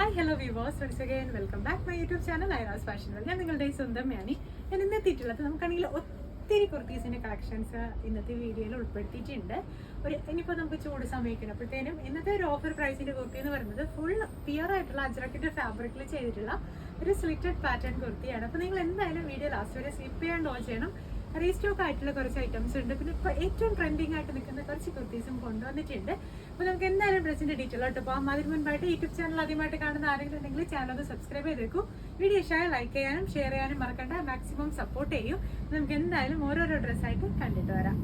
Hi hello viewers, once again welcome back my YouTube channel Airas fashion world. ഞാൻ നിങ്ങളുടെ സ്വന്തം മാനി. ഞാൻ ഇന്ന് എത്തിയിട്ടുള്ളത് നമുക്കാണെങ്കിൽ ഒത്തിരി കുർത്തീസിൻ്റെ കളക്ഷൻസ് ഇന്നത്തെ വീഡിയോയിൽ ഉൾപ്പെടുത്തിയിട്ടുണ്ട്. ഇനിയിപ്പോൾ നമുക്ക് ചൂട് സമയക്കുന്നപ്പോഴത്തേനും ഇന്നത്തെ ഒരു ഓഫർ പ്രൈസിൻ്റെ കുർത്തി എന്ന് പറയുന്നത് ഫുൾ പ്യുവർ ആയിട്ടുള്ള അജ്രക്കിൻ്റെ ഫാബ്രിക്കിൽ ചെയ്തിട്ടുള്ള ഒരു സ്ലിറ്റഡ് പാറ്റേൺ കുർത്തിയാണ്. അപ്പോൾ നിങ്ങൾ എന്തായാലും വീഡിയോ ലാസ്റ്റ് വരെ സ്കിപ്പ് ചെയ്യാണ്ട് വാച്ച് ചെയ്യണം. റീസ്റ്റോക്ക് ആയിട്ടുള്ള കുറച്ച് ഐറ്റംസ് ഉണ്ട്. പിന്നെ ഇപ്പോൾ ഏറ്റവും ട്രെൻഡിങ് ആയിട്ട് നിൽക്കുന്ന കുറച്ച് കുർത്തീസും കൊണ്ടുവന്നിട്ടുണ്ട്. അപ്പോൾ നമുക്ക് എന്തായാലും ഡ്രസ്സിൻ്റെ ഡീറ്റെയിൽ ആയിട്ട് പോകാം. അതിന് മുൻപായിട്ട് യൂട്യൂബ് ചാനൽ ആദ്യമായിട്ട് കാണുന്ന ആരെങ്കിലും ഉണ്ടെങ്കിൽ ചാനൽ ഒന്ന് സബ്സ്ക്രൈബ് ചെയ്തേക്കും. വീഡിയോ ഇഷ്ടമായി ലൈക്ക് ചെയ്യാനും ഷെയർ ചെയ്യാനും മറക്കണ്ട. മാക്സിമം സപ്പോർട്ട് ചെയ്യും. നമുക്ക് എന്തായാലും ഓരോരോ ഡ്രസ്സായിട്ട് കണ്ടിട്ട് വരാം.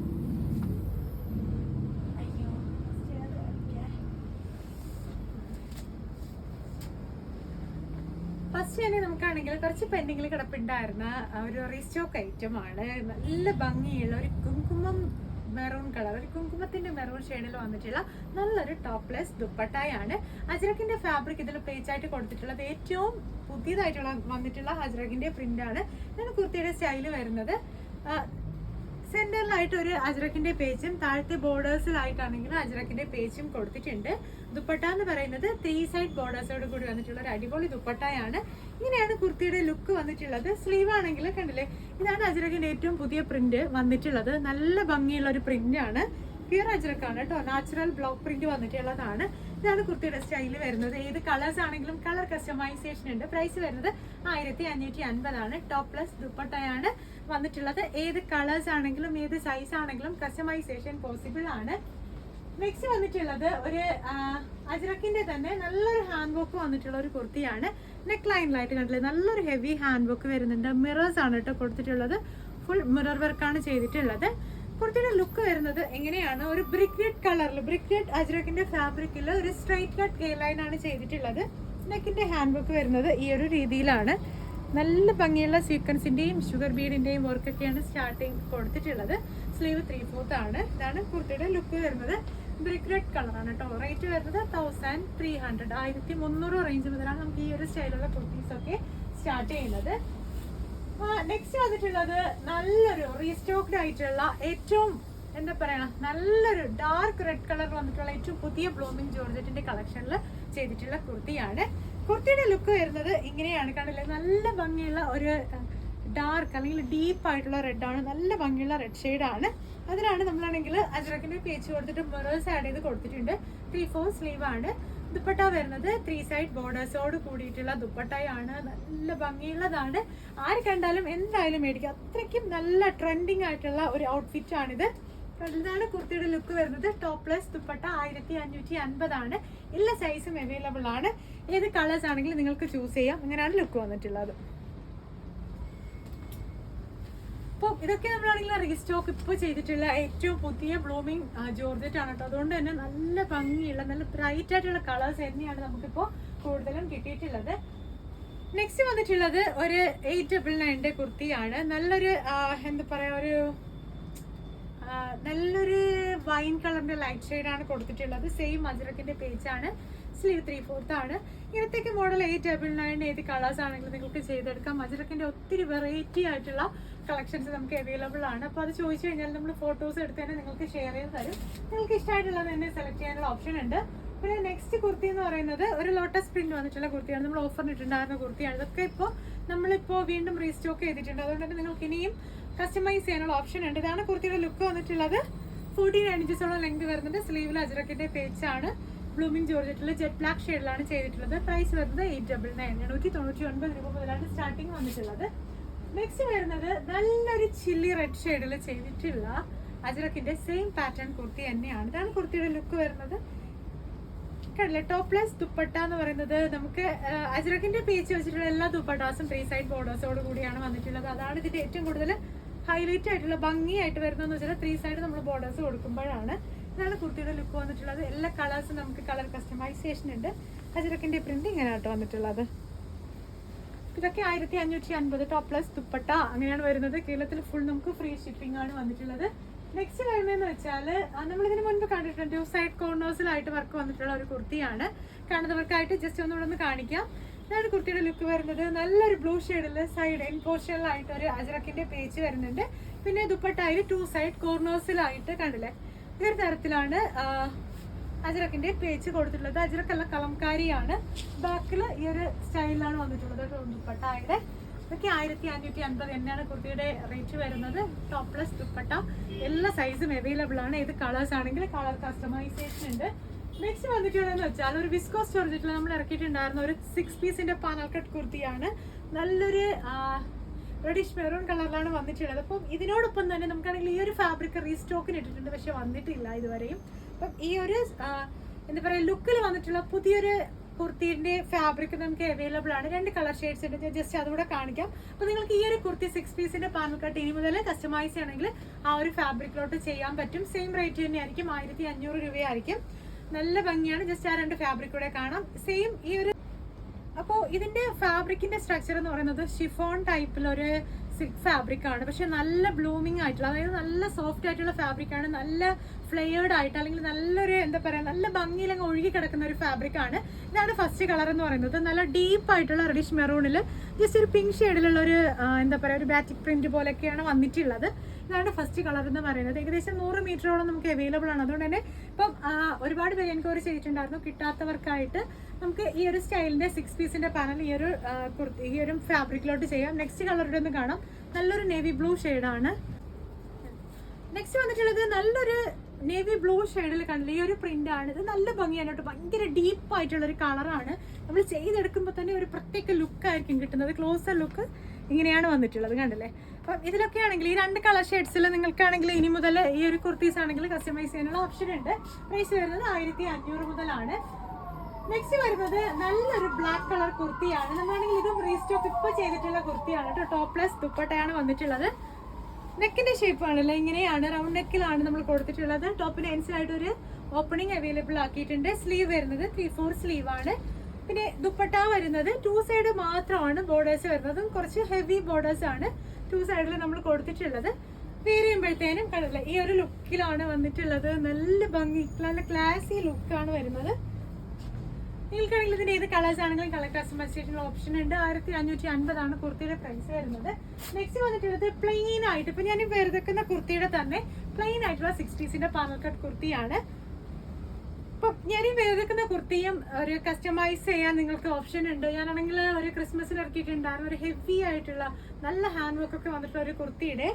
ഫസ്റ്റ് തന്നെ നമുക്കാണെങ്കിൽ കുറച്ച് പെൻഡിങ്ങിൽ കിടപ്പുണ്ടായിരുന്ന ഒരു റീസ്റ്റോക്ക് ഐറ്റം ആണ്. നല്ല ഭംഗിയുള്ള ഒരു കുങ്കുമം മെറൂൺ കളർ, ഒരു കുങ്കുമത്തിന്റെ മെറൂൺ ഷെയ്ഡിൽ വന്നിട്ടുള്ള നല്ലൊരു ടോപ്ലെസ് ദുപ്പട്ടായാണ്. അജ്രക്കിന്റെ ഫാബ്രിക് ഇതിൽ പ്ലേറ്റ് ആയിട്ട് കൊടുത്തിട്ടുള്ളത് ഏറ്റവും പുതിയതായിട്ടുള്ള വന്നിട്ടുള്ള അജ്രക്കിന്റെ പ്രിന്റ് ആണ്. ഇതാണ് കുർത്തിയുടെ സ്റ്റൈല് വരുന്നത്. സെന്ററിലായിട്ട് ഒരു അജ്രക്കിന്റെ പേജും താഴത്തെ ബോർഡേഴ്സിലായിട്ടാണെങ്കിൽ അജ്രക്കിന്റെ പേജും കൊടുത്തിട്ടുണ്ട്. ദുപ്പട്ട എന്ന് പറയുന്നത് 3 സൈഡ് ബോർഡേഴ്സോട് കൂടി വന്നിട്ടുള്ള ഒരു അടിപൊളി ദുപ്പട്ടയാണ്. ഇങ്ങനെയാണ് കുർത്തിയുടെ ലുക്ക് വന്നിട്ടുള്ളത്. സ്ലീവ് ആണെങ്കിൽ കണ്ടില്ലേ, ഇതാണ് അജ്രക്കിന്റെ ഏറ്റവും പുതിയ പ്രിന്റ് വന്നിട്ടുള്ളത്. നല്ല ഭംഗിയുള്ള ഒരു പ്രിന്റ് ആണ്. പ്യുർ അജ്രക്കാണ് കേട്ടോ, നാച്ചുറൽ ബ്ലോക്ക് പ്രിന്റ് വന്നിട്ടുള്ളതാണ്. ഇതാണ് കുർത്തിയുടെ സ്റ്റൈല് വരുന്നത്. ഏത് കളേഴ്സ് ആണെങ്കിലും കളർ കസ്റ്റമൈസേഷൻ ഉണ്ട്. പ്രൈസ് വരുന്നത് 1550 ആണ്. ടോപ്ലെസ് ദുപ്പട്ടയാണ് വന്നിട്ടുള്ളത്. ഏത് കളേഴ്സ് ആണെങ്കിലും ഏത് സൈസ് ആണെങ്കിലും കസ്റ്റമൈസേഷൻ പോസിബിൾ ആണ്. നെക്സ്റ്റ് വന്നിട്ടുള്ളത് ഒരു അജ്രക്കിന്റെ തന്നെ നല്ലൊരു ഹാൻഡ് വർക്ക് വന്നിട്ടുള്ള ഒരു കുർത്തിയാണ്. നെക്ക് ലൈനിലായിട്ട് കണ്ടില്ലേ, നല്ലൊരു ഹെവി ഹാൻഡ് വർക്ക് വരുന്നുണ്ട്. മിറേഴ്സ് ആണ് കേട്ടോ കൊടുത്തിട്ടുള്ളത്. ഫുൾ മിറർ വർക്കാണ് ചെയ്തിട്ടുള്ളത്. കുർത്തിയുടെ ലുക്ക് വരുന്നത് എങ്ങനെയാണ്, ഒരു ബ്രിക്ക് റെഡ് കളറിൽ, ബ്രിക്ക് റെഡ് അജ്രക്കിന്റെ ഫാബ്രിക്കിൽ ഒരു സ്ട്രൈറ്റ് കട്ട് കെ ലൈൻ ആണ് ചെയ്തിട്ടുള്ളത്. നെക്കിന്റെ ഹാൻഡ് വർക്ക് വരുന്നത് ഈ ഒരു രീതിയിലാണ്. നല്ല ഭംഗിയുള്ള സീക്വൻസിന്റെയും ഷുഗർ ബീഡിന്റെയും വർക്കൊക്കെയാണ് സ്റ്റാർട്ടിങ് കൊടുത്തിട്ടുള്ളത്. സ്ലീവ് 3/4 ആണ്. ഇതാണ് കുർത്തിയുടെ ലുക്ക് വരുന്നത്. ബ്രിക്ക് റെഡ് കളറാണ് കേട്ടോ. റേറ്റ് വരുന്നത് 1300, 1300 റേഞ്ച് മുതലാണ് നമുക്ക് ഈ ഒരു സ്റ്റൈലുള്ള കുർത്തീസ് ഒക്കെ സ്റ്റാർട്ട് ചെയ്യുന്നത്. നെക്സ്റ്റ് വന്നിട്ടുള്ളത് നല്ലൊരു റീസ്റ്റോക്ഡ് ആയിട്ടുള്ള ഏറ്റവും എന്താ പറയുക, നല്ലൊരു ഡാർക്ക് റെഡ് കളർ വന്നിട്ടുള്ള ഏറ്റവും പുതിയ ബ്ലൂമിംഗ് ജോർജറ്റിന്റെ കളക്ഷനിൽ ചെയ്തിട്ടുള്ള കുർത്തിയാണ്. കുർത്തിയുടെ ലുക്ക് വരുന്നത് ഇങ്ങനെയാണ്. കണ്ടില്ലേ, നല്ല ഭംഗിയുള്ള ഒരു ഡാർക്ക് അല്ലെങ്കിൽ ഡീപ്പ് ആയിട്ടുള്ള റെഡാണ്. നല്ല ഭംഗിയുള്ള റെഡ് ഷെയ്ഡാണ്. അതിനാണ് നമ്മളാണെങ്കിൽ അജ്രക്കിന്റെ പേച്ച് കൊടുത്തിട്ട് മിറേഴ്സ് ആഡ് ചെയ്ത് കൊടുത്തിട്ടുണ്ട്. 3/4 സ്ലീവ് ആണ്. ദുപ്പട്ട വരുന്നത് 3 സൈഡ് ബോർഡേഴ്സോട് കൂടിയിട്ടുള്ള ദുപ്പട്ടയാണ്. നല്ല ഭംഗിയുള്ളതാണ്. ആര് കണ്ടാലും എന്തായാലും മേടിക്കുക. അത്രയ്ക്കും നല്ല ട്രെൻഡിങ് ആയിട്ടുള്ള ഒരു ഔട്ട്ഫിറ്റ് ആണിത്. ഇതാണ് കുർത്തിയുടെ ലുക്ക് വരുന്നത്. ടോപ്ലെസ് ദുപ്പട്ട 1550 ആണ്. എല്ലാ സൈസും അവൈലബിൾ ആണ്. ഏത് കളേഴ്സ് ആണെങ്കിലും നിങ്ങൾക്ക് ചൂസ് ചെയ്യാം. അങ്ങനെയാണ് ലുക്ക് വന്നിട്ടുള്ളത്. അപ്പോൾ ഇതൊക്കെ നമ്മളാണെങ്കിൽ റീസ്റ്റോക്ക് ഇപ്പോൾ ചെയ്തിട്ടുള്ള ഏറ്റവും പുതിയ ബ്ലൂമിങ് ജോർജറ്റ് ആണ് കേട്ടോ. അതുകൊണ്ട് തന്നെ നല്ല ഭംഗിയുള്ള നല്ല ബ്രൈറ്റ് ആയിട്ടുള്ള കളേഴ്സ് തന്നെയാണ് നമുക്കിപ്പോൾ കൂടുതലും കിട്ടിയിട്ടുള്ളത്. നെക്സ്റ്റ് വന്നിട്ടുള്ളത് ഒരു 899 കുർത്തിയാണ്. നല്ലൊരു എന്താ പറയുക, ഒരു നല്ലൊരു വൈൻ കളറിന്റെ ലൈറ്റ് ഷെയ്ഡാണ് കൊടുത്തിട്ടുള്ളത്. സെയിം അജ്രക്കിന്റെ പേജാണ്. സ്ലീവ് 3/4 ആണ്. ഇങ്ങനത്തേക്ക് മോഡൽ 899 ഏത് കളേഴ്സ് ആണെങ്കിലും നിങ്ങൾക്ക് ചെയ്തെടുക്കാം. അജ്രക്കിന്റെ ഒത്തിരി വെറൈറ്റി ആയിട്ടുള്ള കളക്ഷൻസ് നമുക്ക് അവൈലബിൾ ആണ്. അപ്പോൾ അത് ചോദിച്ചു കഴിഞ്ഞാൽ നമ്മൾ ഫോട്ടോസ് എടുത്ത് തന്നെ നിങ്ങൾക്ക് ഷെയർ ചെയ്ത് തരും. നിങ്ങൾക്ക് ഇഷ്ടമായിട്ടുള്ളത് തന്നെ സെലക്ട് ചെയ്യാനുള്ള ഓപ്ഷൻ ഉണ്ട്. പിന്നെ നെക്സ്റ്റ് കുർത്തി എന്ന് പറയുന്നത് ഒരു ലോട്ടസ് പ്രിന്റ് വന്നിട്ടുള്ള കുർത്തിയാണ്. നമ്മൾ ഓഫറിന് ഇട്ടുണ്ടായിരുന്ന കുർത്തിയാണ്. ഇതൊക്കെ ഇപ്പോൾ നമ്മളിപ്പോൾ വീണ്ടും റീസ്റ്റോക്ക് ചെയ്തിട്ടുണ്ട്. അതുകൊണ്ട് തന്നെ നിങ്ങൾക്ക് ഇനിയും കസ്റ്റമൈസ് ചെയ്യാനുള്ള ഓപ്ഷൻ ഉണ്ട്. ഇതാണ് കുർത്തിയുടെ ലുക്ക് വന്നിട്ടുള്ളത്. 14 ഇഞ്ചസോളം ലെങ്ത് വരുന്നുണ്ട്. സ്ലീവിൽ അജ്രക്കിന്റെ പേജാണ്. ബ്ലൂമിംഗ് ജോർജറ്റിൽ ജെറ്റ് ബ്ലാക്ക് ഷെയ്ഡിലാണ് ചെയ്തിട്ടുള്ളത്. പ്രൈസ് വരുന്നത് 899, 899 രൂപ മുതലാണ് സ്റ്റാർട്ടിങ് വന്നിട്ടുള്ളത്. നെക്സ്റ്റ് വരുന്നത് നല്ലൊരു ചില്ലി റെഡ് ഷെയ്ഡിൽ ചെയ്തിട്ടുള്ള അജ്രക്കിന്റെ സെയിം പാറ്റേൺ കുർത്തി തന്നെയാണ്. ഇതാണ് കുർത്തിയുടെ ലുക്ക് വരുന്നത്. കണ്ടില്ലേ, ടോപ്ലെസ് ദുപ്പട്ട എന്ന് പറയുന്നത് നമുക്ക് അജ്രക്കിന്റെ പേച്ച് വെച്ചിട്ടുള്ള എല്ലാ ദുപ്പട്ടാസും 3 സൈഡ് ബോർഡേഴ്സോട് കൂടിയാണ് വന്നിട്ടുള്ളത്. അതാണ് ഇതിന്റെ ഏറ്റവും കൂടുതൽ ഹൈലൈറ്റ് ആയിട്ടുള്ള ഭംഗിയായിട്ട് വരുന്നതെന്ന് വെച്ചാൽ 3 സൈഡ് നമ്മൾ ബോർഡേഴ്സ് കൊടുക്കുമ്പോഴാണ്. ഇതാണ് കുർത്തിയുടെ ലുക്ക് വന്നിട്ടുള്ളത്. എല്ലാ കളേഴ്സും നമുക്ക് കളർ കസ്റ്റമൈസേഷൻ ഉണ്ട്. അജ്രക്കിന്റെ പ്രിന്റ് ഇങ്ങനെയായിട്ട് വന്നിട്ടുള്ളത്. ഇതൊക്കെ 1550 ടോപ്ലെസ് ദുപ്പട്ട അങ്ങനെയാണ് വരുന്നത്. കേരളത്തിൽ ഫുൾ നമുക്ക് ഫ്രീ ഷിപ്പിംഗ് ആണ് വന്നിട്ടുള്ളത്. നെക്സ്റ്റ് വരുന്നതെന്ന് വെച്ചാൽ നമ്മളിതിന് മുൻപ് കണ്ടിട്ടുണ്ട് 2 സൈഡ് കോർണേഴ്സിലായിട്ട് വർക്ക് വന്നിട്ടുള്ള ഒരു കുർത്തിയാണ്. കാണുന്നവർക്കായിട്ട് ജസ്റ്റ് ഒന്നുകൂടെ കാണിക്കാം. ഇതാണ് കുർത്തിയുടെ ലുക്ക് വരുന്നത്. നല്ലൊരു ബ്ലൂ ഷെയ്ഡിൽ സൈഡ് എൻ പോർഷനിലായിട്ട് ഒരു അജ്രക്കിന്റെ പേജ് വരുന്നുണ്ട്. പിന്നെ ദുപ്പട്ടയിൽ 2 സൈഡ് കോർണേഴ്സിലായിട്ട് കണ്ടില്ലേ, ഈ ഒരു തരത്തിലാണ് അജ്രക്കിന്റെ പേച്ച് കൊടുത്തിട്ടുള്ളത്. അജ്രക്കല്ല കലംകാരിയാണ്. ബാക്കിൽ ഈ ഒരു സ്റ്റൈലിലാണ് വന്നിട്ടുള്ളത് ദുപ്പട്ടയുടെ. ഇതൊക്കെ 1550 തന്നെയാണ് കുർത്തിയുടെ റേറ്റ് വരുന്നത്. ടോപ്ലെസ് ദുപ്പട്ട എല്ലാ സൈസും അവൈലബിൾ ആണ്. ഏത് കളേഴ്സ് ആണെങ്കിൽ കളർ കസ്റ്റമൈസേഷൻ ഉണ്ട്. നെക്സ്റ്റ് വന്നിട്ടുള്ളതെന്ന് വെച്ചാൽ ഒരു വിസ്കോസ് ജോർജറ്റിൽ നമ്മൾ ഇറക്കിയിട്ടുണ്ടായിരുന്ന ഒരു 6 പീസിന്റെ പാനൽ കട്ട് കുർത്തിയാണ്. നല്ലൊരു റെഡിഷ് മെറൂൺ കളറിലാണ് വന്നിട്ടുള്ളത്. അപ്പം ഇതിനോടൊപ്പം തന്നെ നമുക്കാണെങ്കിൽ ഈ ഒരു ഫാബ്രിക് റീസ്റ്റോക്കിന് ഇട്ടിട്ടുണ്ട്, പക്ഷെ വന്നിട്ടില്ല ഇതുവരെയും. അപ്പം ഈ ഒരു എന്താ പറയുക ലുക്കിൽ വന്നിട്ടുള്ള പുതിയൊരു കുർത്തിന്റെ ഫാബ്രിക് നമുക്ക് അവൈലബിൾ ആണ്. 2 കളർ ഷെയ്ഡ്സ് ഉണ്ട്. ജസ്റ്റ് അതുകൂടെ കാണിക്കാം. അപ്പോൾ നിങ്ങൾക്ക് ഈ ഒരു കുർത്തി 6 പീസിന്റെ പാനൽ കട്ട് ഇനി മുതൽ കസ്റ്റമൈസ് ചെയ്യണമെങ്കിൽ ആ ഒരു ഫാബ്രിക്കിലോട്ട് ചെയ്യാൻ പറ്റും. സെയിം റേറ്റ് തന്നെയായിരിക്കും, 1500 രൂപയായിരിക്കും. നല്ല ഭംഗിയാണ്. ജസ്റ്റ് ആ 2 ഫാബ്രിക് കൂടെ കാണാം. സെയിം ഈ ഒരു അപ്പോൾ ഇതിന്റെ ഫാബ്രിക്കിന്റെ സ്ട്രക്ചർ എന്ന് പറയുന്നത് ഷിഫോൺ ടൈപ്പിലൊരു സിൽക്ക് ഫാബ്രിക് ആണ്. പക്ഷെ നല്ല ബ്ലൂമിങ് ആയിട്ടുള്ള, അതായത് നല്ല സോഫ്റ്റ് ആയിട്ടുള്ള ഫാബ്രിക് ആണ്. നല്ല ഫ്ലെയേർഡ് ആയിട്ട് അല്ലെങ്കിൽ നല്ലൊരു എന്താ പറയുക നല്ല ഭംഗിയിലങ്ങ് ഒഴുകി കിടക്കുന്ന ഒരു ഫാബ്രിക് ആണ്. ഇതാണ് ഫസ്റ്റ് കളർ എന്ന് പറയുന്നത്. നല്ല ഡീപ്പ് ആയിട്ടുള്ള റെഡിഷ് മെറൂണിൽ ജസ്റ്റ് ഒരു പിങ്ക് ഷെയ്ഡിലുള്ള ഒരു എന്താ പറയുക ഒരു ബാറ്റിക് പ്രിന്റ് പോലെയൊക്കെയാണ് വന്നിട്ടുള്ളത്. ഇതാണ് ഫസ്റ്റ് കളർ എന്ന് പറയുന്നത്. ഏകദേശം 100 മീറ്ററോളം നമുക്ക് അവൈലബിൾ ആണ്. അതുകൊണ്ട് തന്നെ ഇപ്പം ഒരുപാട് പേര് എൻക്വയറി ചെയ്തിട്ടുണ്ടായിരുന്നു. കിട്ടാത്തവർക്കായിട്ട് നമുക്ക് ഈ ഒരു സ്റ്റൈലിന്റെ 6 പീസിന്റെ പാനൽ ഈ ഒരു ഫാബ്രിക്കിലോട്ട് ചെയ്യാം. നെക്സ്റ്റ് കളറുടെ ഒന്ന് കാണാം. നല്ലൊരു നേവി ബ്ലൂ ഷെയ്ഡാണ്. നെക്സ്റ്റ് വന്നിട്ടുള്ളത് നല്ലൊരു നേവി ബ്ലൂ ഷെയ്ഡിൽ കണ്ടില്ല ഈ ഒരു പ്രിന്റ് ആണ്. ഇത് നല്ല ഭംഗിയാണ് കേട്ടോ. ഭയങ്കര ഡീപ്പ് ആയിട്ടുള്ള ഒരു കളറാണ്. നമ്മൾ ചെയ്തെടുക്കുമ്പോൾ തന്നെ ഒരു പ്രത്യേക ലുക്ക് ആയിരിക്കും കിട്ടുന്നത്. ക്ലോസർ ലുക്ക് ഇങ്ങനെയാണ് വന്നിട്ടുള്ളത്, കണ്ടില്ലേ. അപ്പം ഇതിലൊക്കെ ആണെങ്കിൽ ഈ 2 കളർ ഷെയ്ഡ്സിൽ നിങ്ങൾക്കാണെങ്കിൽ ഇനി മുതൽ ഈ ഒരു കുർത്തീസ് ആണെങ്കിൽ കസ്റ്റമൈസ് ചെയ്യാനുള്ള ഓപ്ഷൻ ഉണ്ട്. പ്രൈസ് വരുന്നത് 1500 മുതലാണ്. നെക്സ്റ്റ് വരുന്നത് നല്ലൊരു ബ്ലാക്ക് കളർ കുർത്തിയാണ്. നമ്മളാണെങ്കിൽ ഇതും റീസ്റ്റോക്ക് ഇപ്പോൾ ചെയ്തിട്ടുള്ള കുർത്തിയാണ് കേട്ടോ. ടോപ്ലെസ് ദുപ്പട്ടയാണ് വന്നിട്ടുള്ളത്. നെക്കിന്റെ ഷേപ്പ് ആണല്ലോ ഇങ്ങനെയാണ്, റൗണ്ട് നെക്കിലാണ് നമ്മൾ കൊടുത്തിട്ടുള്ളത്. ടോപ്പിന് എൻസിലായിട്ട് ഒരു ഓപ്പണിംഗ് അവൈലബിൾ ആക്കിയിട്ടുണ്ട്. സ്ലീവ് വരുന്നത് 3/4 സ്ലീവ് ആണ്. പിന്നെ ദുപ്പട്ട വരുന്നത് 2 സൈഡ് മാത്രമാണ് ബോർഡേഴ്സ് വരുന്നത്. കുറച്ച് ഹെവി ബോർഡേഴ്സ് ആണ് 2 സൈഡിൽ നമ്മൾ കൊടുത്തിട്ടുള്ളത്. വേറെ ചെയ്യുമ്പോഴത്തേനും കണ്ടില്ല ഈ ഒരു ലുക്കിലാണ് വന്നിട്ടുള്ളത്. നല്ല ഭംഗി, നല്ല ക്ലാസി ലുക്കാണ് വരുന്നത്. നിങ്ങൾക്കാണെങ്കിൽ ഇതിന്റെ ഏത് കളേഴ്സ് ആണെങ്കിലും കളർ കസ്റ്റമൈസേഷൻ ഓപ്ഷൻ ഉണ്ട്. 1550 ആണ് കുർത്തിയുടെ പ്രൈസ് വരുന്നത്. നെക്സ്റ്റ് വന്നിട്ടുള്ളത് പ്ലെയിൻ ആയിട്ട് ഇപ്പൊ ഞാൻ വെറുതെക്കുന്ന കുർത്തിയുടെ തന്നെ പ്ലെയിൻ ആയിട്ടുള്ള 6 പീസിന്റെ പാനൽ കട്ട് കുർത്തിയാണ്. ഇപ്പൊ ഞാൻ ഈ വെറുതെക്കുന്ന കുർത്തിയും ഒരു കസ്റ്റമൈസ് ചെയ്യാൻ നിങ്ങൾക്ക് ഓപ്ഷൻ ഉണ്ട്. ഞാനാണെങ്കിൽ ഒരു ക്രിസ്മസിന് ഇറക്കിയിട്ടുണ്ടായിരുന്നു ഒരു ഹെവി ആയിട്ടുള്ള നല്ല ഹാൻഡ് വർക്ക് ഒക്കെ വന്നിട്ടുള്ള ഒരു കുർത്തിയുടെ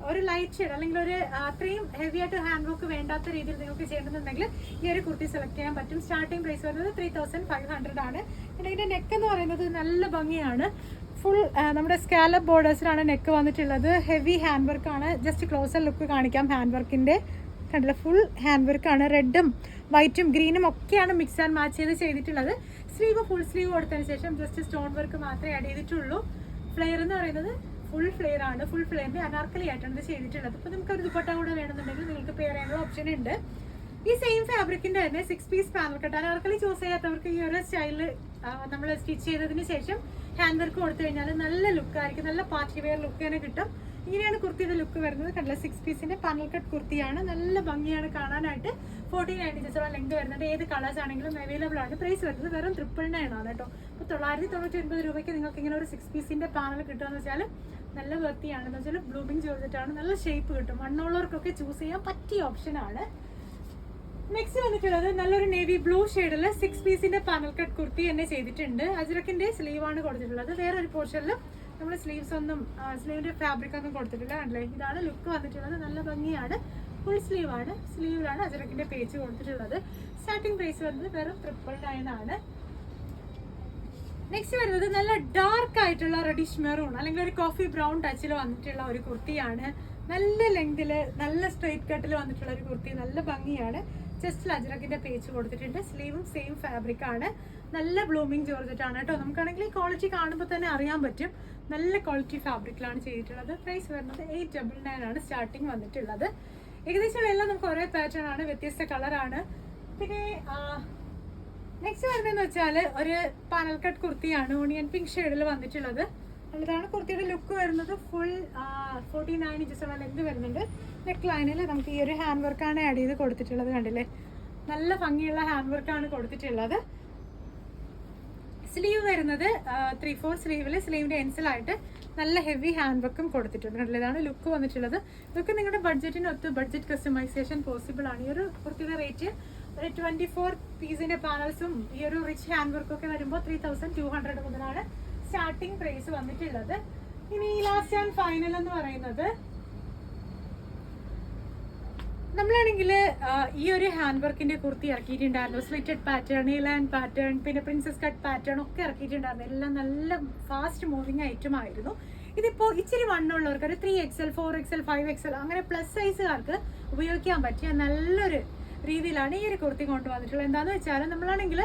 ഒരു ലൈറ്റ് ഷെയ്ഡ് അല്ലെങ്കിൽ ഒരു അത്രയും ഹെവി ആയിട്ട് ഹാൻഡ് വർക്ക് വേണ്ടാത്ത രീതിയിൽ നിങ്ങൾക്ക് ചെയ്യണമെന്നുണ്ടെങ്കിൽ ഈ ഒരു കുർത്തി സെലക്ട് ചെയ്യാൻ പറ്റും. സ്റ്റാർട്ടിംഗ് പ്രൈസ് വരുന്നത് 3500 ആണ്. പിന്നെ ഇതിന്റെ നെക്ക് എന്ന് പറയുന്നത് നല്ല ഭംഗിയാണ്. ഫുൾ നമ്മുടെ സ്കാലപ്പ് ബോർഡേഴ്സിലാണ് നെക്ക് വന്നിട്ടുള്ളത്. ഹെവി ഹാൻഡ് വർക്കാണ്. ജസ്റ്റ് ക്ലോസർ ലുക്ക് കാണിക്കാം. ഹാൻഡ് വർക്കിന്റെ കണ്ടില്ല, ഫുൾ ഹാൻഡ് വർക്കാണ്. റെഡും വൈറ്റും ഗ്രീനും ഒക്കെയാണ് മിക്സ് ആൻഡ് മാച്ച് ചെയ്തിട്ടുള്ളത്. സ്ലീവ് ഫുൾ സ്ലീവ് കൊടുത്തതിന് ശേഷം ജസ്റ്റ് സ്റ്റോൺ വർക്ക് മാത്രമേ ആഡ് ചെയ്തിട്ടുള്ളൂ. ഫ്ലെയർ എന്ന് പറയുന്നത് ഫുൾ ഫ്ലെയർ ആണ്. ഫുൾ ഫ്ലെയറിന്റെ അനാർക്കലി ആയിട്ടാണ് ഇത് ചെയ്തിട്ടുള്ളത്. അപ്പോൾ നമുക്ക് ഒരു ദുപ്പട്ട കൂടെ വേണമെന്നുണ്ടെങ്കിൽ നിങ്ങൾക്ക് പെയർ ചെയ്യാനുള്ള ഓപ്ഷൻ ഉണ്ട്. ഈ സെയിം ഫാബ്രിക്കിന്റെ തന്നെ 6 piece panel cut anarkali choose ചെയ്യാത്തവർക്ക് ഈ ഒരു സ്റ്റൈലിൽ നമ്മൾ സ്റ്റിച്ച് ചെയ്തതിന് ശേഷം ഹാൻഡ് വർക്ക് കൊടുത്തു കഴിഞ്ഞാൽ നല്ല ലുക്കായിരിക്കും. നല്ല പാർട്ടി വെയർ ലുക്ക് തന്നെ കിട്ടും. ഇങ്ങനെയാണ് കുർത്തിയുടെ ലുക്ക് വരുന്നത്. കണ്ടില്ല 6 പീസിന്റെ പാനൽ കട്ട് കുർത്തിയാണ്. നല്ല ഭംഗിയാണ് കാണാനായിട്ട്. 14 ഇഞ്ചസോളം ലെങ്ത് വരുന്നുണ്ട്. ഏത് കളേഴ്സ് ആണെങ്കിലും അവൈലബിൾ ആണ്. പ്രൈസ് വരുന്നത് വെറും 999 ആണ് കേട്ടോ. അപ്പോൾ 999 രൂപയ്ക്ക് നിങ്ങൾക്ക് ഇങ്ങനെ ഒരു 6 പീസിന്റെ പാനൽ കിട്ടുകയെന്ന് വെച്ചാൽ നല്ല വൃത്തിയാണെന്ന് വെച്ചാൽ ബ്ലൂമിങ് ചെയ്തിട്ടാണ്. നല്ല ഷേപ്പ് കിട്ടും. മണ്ണുള്ളവർക്കൊക്കെ ചൂസ് ചെയ്യാൻ പറ്റിയ ഓപ്ഷനാണ്. നെക്സ്റ്റ് വന്നിട്ടുള്ളത് നല്ലൊരു നേവി ബ്ലൂ ഷെയ്ഡിൽ 6 പീസിന്റെ പാനൽ കട്ട് കുർത്തി തന്നെ ചെയ്തിട്ടുണ്ട്. അജ്രക്കിന്റെ സ്ലീവാണ് കൊടുത്തിട്ടുള്ളത്. വേറെ ഒരു പോർഷനിൽ നമ്മൾ സ്ലീവിന്റെ ഫാബ്രിക് ഒന്നും കൊടുത്തിട്ടില്ല. കണ്ടില്ലേ, ഇതാണ് ലുക്ക് വന്നിട്ടുള്ളത്. നല്ല ഭംഗിയാണ്. ഫുൾ സ്ലീവ് ആണ്. സ്ലീവിലാണ് അജ്രക്കിന്റെ പേജ് കൊടുത്തിട്ടുള്ളത്. സ്റ്റാർട്ടിംഗ് പ്രൈസ് വരുന്നത് വെറും 999 ആണ്. നെക്സ്റ്റ് വരുന്നത് നല്ല ഡാർക്ക് ആയിട്ടുള്ള റെഡിഷ് മെറൂൺ അല്ലെങ്കിൽ ഒരു കോഫി ബ്രൗൺ ടച്ചിൽ വന്നിട്ടുള്ള ഒരു കുർത്തിയാണ്. നല്ല ലെങ്തില് നല്ല സ്ട്രെയിറ്റ് കട്ടിൽ വന്നിട്ടുള്ള ഒരു കുർത്തി. നല്ല ഭംഗിയാണ്. ജസ്റ്റ് അജ്രക്കിന്റെ പേജ് കൊടുത്തിട്ടുണ്ട്. സ്ലീവും സെയിം ഫാബ്രിക് ആണ്. നല്ല ബ്ലൂമിങ് ജോർജറ്റാണ് കേട്ടോ. നമുക്കാണെങ്കിൽ ക്വാളിറ്റി കാണുമ്പോൾ തന്നെ അറിയാൻ പറ്റും. നല്ല ക്വാളിറ്റി ഫാബ്രിക്കിലാണ് ചെയ്തിട്ടുള്ളത്. പ്രൈസ് വരുന്നത് 899 ആണ് സ്റ്റാർട്ടിങ് വന്നിട്ടുള്ളത്. ഏകദേശം എല്ലാം നമുക്ക് ഒരേ പാറ്റേൺ ആണ്, വ്യത്യസ്ത കളറാണ്. പിന്നെ നെക്സ്റ്റ് വരുന്നതെന്ന് വെച്ചാൽ ഒരു പാനൽ കട്ട് കുർത്തിയാണ്. ഓണിയൻ പിങ്ക് ഷെയ്ഡിൽ വന്നിട്ടുള്ളത്. ഇതാണ് കുർത്തിയുടെ ലുക്ക് വരുന്നത്. ഫുൾ 49 ഇഞ്ചസോളം ലെങ്ത് വരുന്നുണ്ട്. നെക്ക് ലൈനിൽ നമുക്ക് ഈ ഒരു ഹാൻഡ് വർക്കാണ് ആഡ് ചെയ്ത് കൊടുത്തിട്ടുള്ളത്. കണ്ടില്ലേ, നല്ല ഭംഗിയുള്ള ഹാൻഡ് വർക്കാണ് കൊടുത്തിട്ടുള്ളത്. സ്ലീവ് വരുന്നത് 3/4 സ്ലീവിൽ സ്ലീവിന്റെ എൻസിലായിട്ട് നല്ല ഹെവി ഹാൻഡ് വർക്കും കൊടുത്തിട്ടുണ്ട്. കണ്ടില്ലേ, ഇതാണ് ലുക്ക് വന്നിട്ടുള്ളത്. ഇതൊക്കെ നിങ്ങളുടെ ബഡ്ജറ്റിനൊത്ത് ബഡ്ജറ്റ് കസ്റ്റമൈസേഷൻ പോസിബിൾ ആണ്. ഈ ഒരു കുർത്തിയുടെ റേറ്റ് ഒരു 24 പീസിന്റെ പാനൽസും ഈ ഒരു റിച്ച് ഹാൻഡ് വർക്കും ഒക്കെ വരുമ്പോൾ 3200 മുതലാണ് സ്റ്റാർട്ടിംഗ് പ്രൈസ് വന്നിട്ടുള്ളത്. ഇനി ലാസ്റ്റ് ആൻഡ് ഫൈനൽ എന്ന് പറയുന്നത് നമ്മളാണെങ്കിൽ ഈ ഒരു ഹാൻഡ് വർക്കിന്റെ കുർത്തി ഇറക്കിയിട്ടുണ്ടായിരുന്നു. സ്ലിറ്റഡ് പാറ്റേൺ, ഇലാൻഡ് പാറ്റേൺ, പിന്നെ പ്രിൻസസ് കട്ട് പാറ്റേൺ ഒക്കെ ഇറക്കിയിട്ടുണ്ടായിരുന്നു. എല്ലാം നല്ല ഫാസ്റ്റ് മൂവിങ് ഐറ്റം ആയിരുന്നു. ഇതിപ്പോൾ ഇച്ചിരി വണ്ണമുള്ളവർക്ക് ഒരു 3XL 4XL 5XL അങ്ങനെ പ്ലസ് സൈസുകാർക്ക് ഉപയോഗിക്കാൻ പറ്റിയ നല്ലൊരു രീതിയിലാണ് ഈ ഒരു കുർത്തി കൊണ്ടുവന്നിട്ടുള്ളത്. എന്താണെന്ന് വെച്ചാൽ നമ്മളാണെങ്കിൽ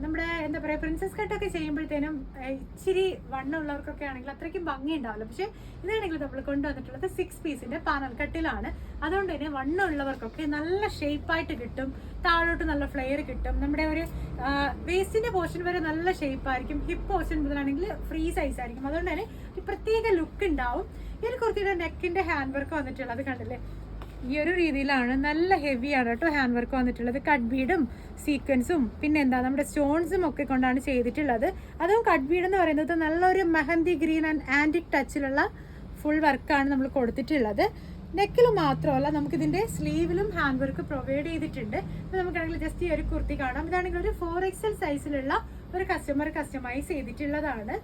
നമ്മുടെ എന്താ പറയുക പ്രിൻസസ് കട്ടൊക്കെ ചെയ്യുമ്പോഴത്തേനും ഇച്ചിരി വണ്ണമുള്ളവർക്കൊക്കെ ആണെങ്കിൽ അത്രയ്ക്കും ഭംഗി ഉണ്ടാവില്ല. പക്ഷേ ഇതാണെങ്കിൽ നമ്മൾ കൊണ്ടുവന്നിട്ടുള്ളത് 6 പീസിന്റെ പാനൽ കട്ടിലാണ്. അതുകൊണ്ട് തന്നെ വണ്ണമുള്ളവർക്കൊക്കെ നല്ല ഷേപ്പായിട്ട് കിട്ടും, താഴോട്ട് നല്ല ഫ്ലെയർ കിട്ടും. നമ്മുടെ ഒരു വേസ്റ്റിന്റെ പോർഷൻ വരെ നല്ല ഷേപ്പായിരിക്കും. ഹിപ്പ് പോർഷൻ മുതലാണെങ്കിൽ ഫ്രീ സൈസ് ആയിരിക്കും. അതുകൊണ്ട് തന്നെ ഒരു പ്രത്യേക ലുക്ക് ഉണ്ടാവും. ഈ ഒരു കുർത്തിയുടെ നെക്കിന്റെ ഹാൻഡ് വർക്ക് വന്നിട്ടുള്ളത് കണ്ടില്ലേ, ഈ ഒരു രീതിയിലാണ്. നല്ല ഹെവിയാണ് കേട്ടോ ഹാൻഡ് വർക്ക് വന്നിട്ടുള്ളത്. കട്ട് ബീഡും സീക്വൻസും പിന്നെ എന്താ നമ്മുടെ സ്റ്റോൺസും ഒക്കെ കൊണ്ടാണ് ചെയ്തിട്ടുള്ളത്. അതും കട്ട് ബീഡ് എന്ന് പറയുന്നത് നല്ലൊരു മെഹന്തി ഗ്രീൻ ആൻഡ് ആൻറ്റിക് ടച്ചിലുള്ള ഫുൾ വർക്കാണ് നമ്മൾ കൊടുത്തിട്ടുള്ളത്. നെക്കിൽ മാത്രമല്ല നമുക്കിതിൻ്റെ സ്ലീവിലും ഹാൻഡ് വർക്ക് പ്രൊവൈഡ് ചെയ്തിട്ടുണ്ട്. അപ്പോൾ നമുക്കാണെങ്കിൽ ജസ്റ്റ് ഈ ഒരു കുർത്തി കാണാം. ഇതാണെങ്കിൽ ഒരു 4XL സൈസിലുള്ള ഒരു കസ്റ്റമൈസ് ചെയ്തിട്ടുള്ളതാണ്.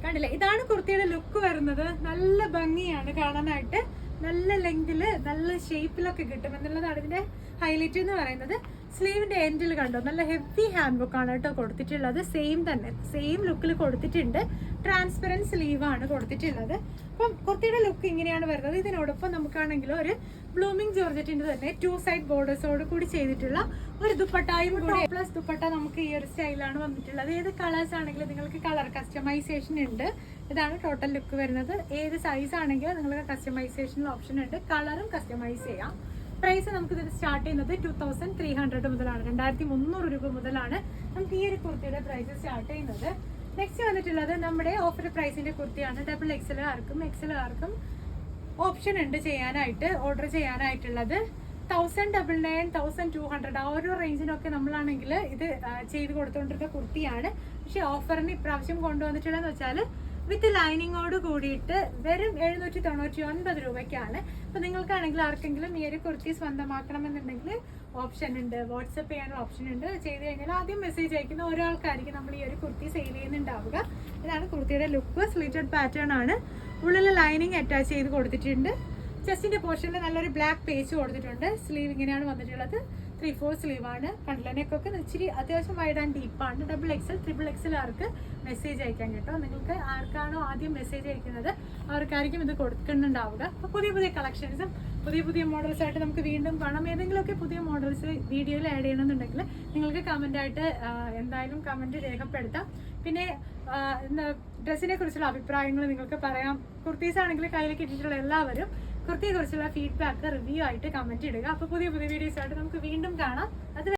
കണ്ടില്ലേ, ഇതാണ് കുർത്തിയുടെ ലുക്ക് വരുന്നത്. നല്ല ഭംഗിയാണ് കാണാനായിട്ട്. നല്ല ലെങ്തില് നല്ല ഷേപ്പിലൊക്കെ കിട്ടും എന്നുള്ളതാണ് ഇതിന്റെ ഹൈലൈറ്റ് എന്ന് പറയുന്നത്. സ്ലീവിന്റെ എൻഡിൽ കണ്ടോ നല്ല ഹെവി ഹാൻഡ് ബുക്ക് ആണ് കേട്ടോ കൊടുത്തിട്ടുള്ളത്. സെയിം ലുക്കിൽ കൊടുത്തിട്ടുണ്ട്. ട്രാൻസ്പെറൻറ്റ് സ്ലീവാണ് കൊടുത്തിട്ടുള്ളത്. അപ്പം കുർത്തിയുടെ ലുക്ക് ഇങ്ങനെയാണ് വരുന്നത്. ഇതിനോടൊപ്പം നമുക്കാണെങ്കിൽ ഒരു ബ്ലൂമിംഗ് ജോർജറ്റിന്റെ തന്നെ 2 സൈഡ് ബോർഡേഴ്സോട് കൂടി ചെയ്തിട്ടുള്ള ഒരു ദുപ്പട്ടായും കൂടി. പ്ലസ് ദുപ്പട്ട നമുക്ക് ഈ ഒരു സ്റ്റൈലാണ് വന്നിട്ടുള്ളത്. ഏത് കളേഴ്സ് ആണെങ്കിലും നിങ്ങൾക്ക് കളർ കസ്റ്റമൈസേഷൻ ഉണ്ട്. ഇതാണ് ടോട്ടൽ ലുക്ക് വരുന്നത്. ഏത് സൈസ് ആണെങ്കിലും നിങ്ങൾക്ക് കസ്റ്റമൈസേഷനുള്ള ഓപ്ഷൻ ഉണ്ട്. കളറും കസ്റ്റമൈസ് ചെയ്യാം. പ്രൈസ് നമുക്ക് ഇത് സ്റ്റാർട്ട് ചെയ്യുന്നത് 2300 മുതലാണ്, 2300 രൂപ മുതലാണ് നമുക്ക് ഈ ഒരു കുർത്തിയുടെ പ്രൈസ് സ്റ്റാർട്ട് ചെയ്യുന്നത്. നെക്സ്റ്റ് വന്നിട്ടുള്ളത് നമ്മുടെ ഓഫർ പ്രൈസിന്റെ കുർത്തിയാണ്. XXL ആർക്കും XL ആർക്കും ഓപ്ഷൻ ഉണ്ട് ചെയ്യാനായിട്ട്, ഓർഡർ ചെയ്യാനായിട്ടുള്ളത്. 1099, 1200 ആ ഒരു റേഞ്ചിനൊക്കെ നമ്മളാണെങ്കിൽ ഇത് ചെയ്ത് കൊടുത്തുകൊണ്ടിരുന്ന കുർത്തിയാണ്. പക്ഷെ ഓഫറിന് ഇപ്രാവശ്യം കൊണ്ടുവന്നിട്ടുള്ളതെന്ന് വെച്ചാൽ വിത്ത് ലൈനിങ്ങോട് കൂടിയിട്ട് വെറും 799 രൂപയ്ക്കാണ്. അപ്പോൾ നിങ്ങൾക്കാണെങ്കിൽ ആർക്കെങ്കിലും ഈ ഒരു കുർത്തി സ്വന്തമാക്കണമെന്നുണ്ടെങ്കിൽ ഓപ്ഷൻ ഉണ്ട്, വാട്സപ്പ് ചെയ്യാനുള്ള ഓപ്ഷൻ ഉണ്ട്. ചെയ്ത് കഴിഞ്ഞാൽ ആദ്യം മെസ്സേജ് അയക്കുന്ന ഒരാൾക്കായിരിക്കും നമ്മൾ ഈ ഒരു കുർത്തി സെയിൽ ചെയ്യുന്നുണ്ടാവുക. ഇതാണ് കുർത്തിയുടെ ലുക്ക്. സ്ലിറ്റഡ് പാറ്റേൺ ആണ്. ഉള്ളിൽ ലൈനിങ് അറ്റാച്ച് ചെയ്ത് കൊടുത്തിട്ടുണ്ട്. ചെസ്റ്റിന്റെ പോർഷനിൽ നല്ലൊരു ബ്ലാക്ക് പേച്ച് കൊടുത്തിട്ടുണ്ട്. സ്ലീവ് ഇങ്ങനെയാണ് വന്നിട്ടുള്ളത്. 3/4 സ്ലീവാണ്. കണ്ടില്ല, നെക്കൊക്കെ ഇച്ചിരി അത്യാവശ്യം വൈഡ് ആൻഡ് ഡീപ്പാണ്. XXL, XXL ആർക്ക് മെസ്സേജ് അയക്കാൻ കേട്ടോ. നിങ്ങൾക്ക് ആർക്കാണോ ആദ്യം മെസ്സേജ് അയക്കുന്നത് അവർക്കായിരിക്കും ഇത് കൊടുക്കുന്നുണ്ടാവുക. അപ്പോൾ പുതിയ കളക്ഷൻസും പുതിയ മോഡൽസായിട്ട് നമുക്ക് വീണ്ടും കാണാം. ഏതെങ്കിലുമൊക്കെ പുതിയ മോഡൽസ് വീഡിയോയിൽ ആഡ് ചെയ്യണമെന്നുണ്ടെങ്കിൽ നിങ്ങൾക്ക് കമൻ്റായിട്ട് എന്തായാലും കമൻറ്റ് രേഖപ്പെടുത്താം. പിന്നെ ഡ്രസ്സിനെ കുറിച്ചുള്ള അഭിപ്രായങ്ങൾ നിങ്ങൾക്ക് പറയാം. കുർത്തീസ് ആണെങ്കിൽ കയ്യിൽ കിട്ടിയിട്ടുള്ള എല്ലാവരും കുർത്തിയെ കുറിച്ചുള്ള ഫീഡ്ബാക്ക് റിവ്യൂ ആയിട്ട് കമൻറ്റ് ഇടുക. അപ്പോൾ പുതിയ വീഡിയോസ് ആയിട്ട് നമുക്ക് വീണ്ടും കാണാം. അത്